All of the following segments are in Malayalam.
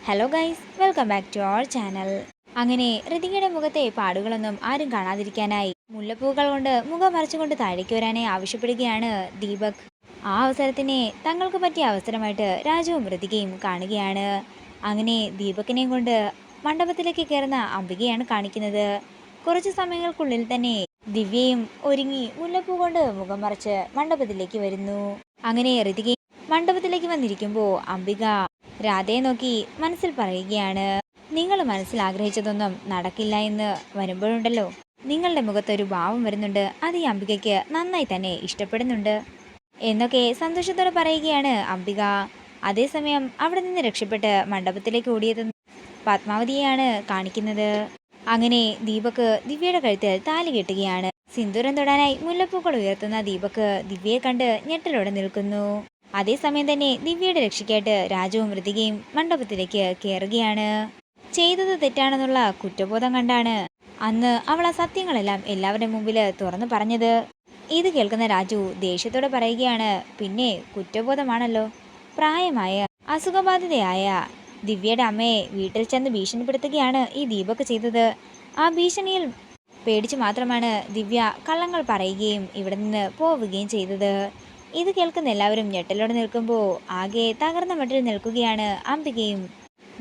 Hello guys, welcome back to our channel. അങ്ങനെ ഋതികയുടെ മുഖത്തെ പാടുകളൊന്നും ആരും കാണാതിരിക്കാനായി മുല്ലപ്പൂക്കൾ കൊണ്ട് മുഖം മറച്ചുകൊണ്ട് താഴേക്ക് വരാനായി ആവശ്യപ്പെടുകയാണ് ദീപക്. ആ അവസരത്തിനെ തങ്ങൾക്ക് പറ്റിയ അവസരമായിട്ട് രാജുവും ഋതികയും കാണുകയാണ്. അങ്ങനെ ദീപകിനെയും കൊണ്ട് മണ്ഡപത്തിലേക്ക് കയറുന്ന അംബികയാണ് കാണിക്കുന്നത്. കുറച്ച് സമയങ്ങൾക്കുള്ളിൽ തന്നെ ദിവ്യയും ഒരുങ്ങി മുല്ലപ്പൂ കൊണ്ട് മുഖം മറച്ച് മണ്ഡപത്തിലേക്ക് വരുന്നു. അങ്ങനെ ഋതിക മണ്ഡപത്തിലേക്ക് വന്നിരിക്കുമ്പോൾ അംബിക രാധയെ നോക്കി മനസ്സിൽ പറയുകയാണ്, നിങ്ങൾ മനസ്സിൽ ആഗ്രഹിച്ചതൊന്നും നടക്കില്ല എന്ന് വരുമ്പോഴുണ്ടല്ലോ, നിങ്ങളുടെ മുഖത്തൊരു ഭാവം വരുന്നുണ്ട്, അത് ഈ അംബികയ്ക്ക് നന്നായി തന്നെ ഇഷ്ടപ്പെടുന്നുണ്ട് എന്നൊക്കെ സന്തോഷത്തോടെ പറയുകയാണ് അംബിക. അതേസമയം അവിടെ നിന്ന് രക്ഷപ്പെട്ട് മണ്ഡപത്തിലേക്ക് ഓടിയെത്തുന്ന പത്മാവതിയെയാണ് കാണിക്കുന്നത്. അങ്ങനെ ദീപക് ദിവ്യയുടെ കഴുത്തിൽ താലി കെട്ടുകയാണ്. സിന്ദൂരം തൊടാനായി മുല്ലപ്പൂക്കൾ ഉയർത്തുന്ന ദീപക് ദിവ്യയെ കണ്ട് ഞെട്ടലോടെ നിൽക്കുന്നു. അതേസമയം തന്നെ ദിവ്യയുടെ രക്ഷയ്ക്കായിട്ട് രാജുവും ഋതികയും മണ്ഡപത്തിലേക്ക് കയറുകയാണ്. ചെയ്തത് തെറ്റാണെന്നുള്ള കുറ്റബോധം കണ്ടാണ് അന്ന് അവൾ ആ സത്യങ്ങളെല്ലാം എല്ലാവരുടെ മുമ്പിൽ തുറന്നു പറഞ്ഞത്. ഇത് കേൾക്കുന്ന രാജു ദേഷ്യത്തോടെ പറയുകയാണ്, പിന്നെ കുറ്റബോധമാണല്ലോ, പ്രായമായ അസുഖബാധിതയായ ദിവ്യയുടെ അമ്മയെ വീട്ടിൽ ചെന്ന് ഭീഷണിപ്പെടുത്തുകയാണ് ഈ ദീപക് ചെയ്തത്. ആ ഭീഷണിയിൽ പേടിച്ചു മാത്രമാണ് ദിവ്യ കള്ളങ്ങൾ പറയുകയും ഇവിടെ നിന്ന് പോവുകയും ചെയ്തത്. ഇത് കേൾക്കുന്ന എല്ലാവരും ഞെട്ടലോടെ നിൽക്കുമ്പോൾ ആകെ തകർന്ന മട്ടിൽ നിൽക്കുകയാണ് അംബികയും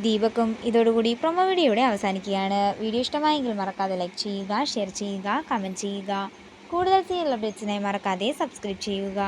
ദീപക്കും. ഇതോടുകൂടി പ്രൊമോ വീഡിയോ ഇവിടെ അവസാനിക്കുകയാണ്. വീഡിയോ ഇഷ്ടമായെങ്കിൽ മറക്കാതെ ലൈക്ക് ചെയ്യുക, ഷെയർ ചെയ്യുക, കമൻറ്റ് ചെയ്യുക. കൂടുതൽ സീരിയൽ അപ്ഡേറ്റ്സിനായി മറക്കാതെ സബ്സ്ക്രൈബ് ചെയ്യുക.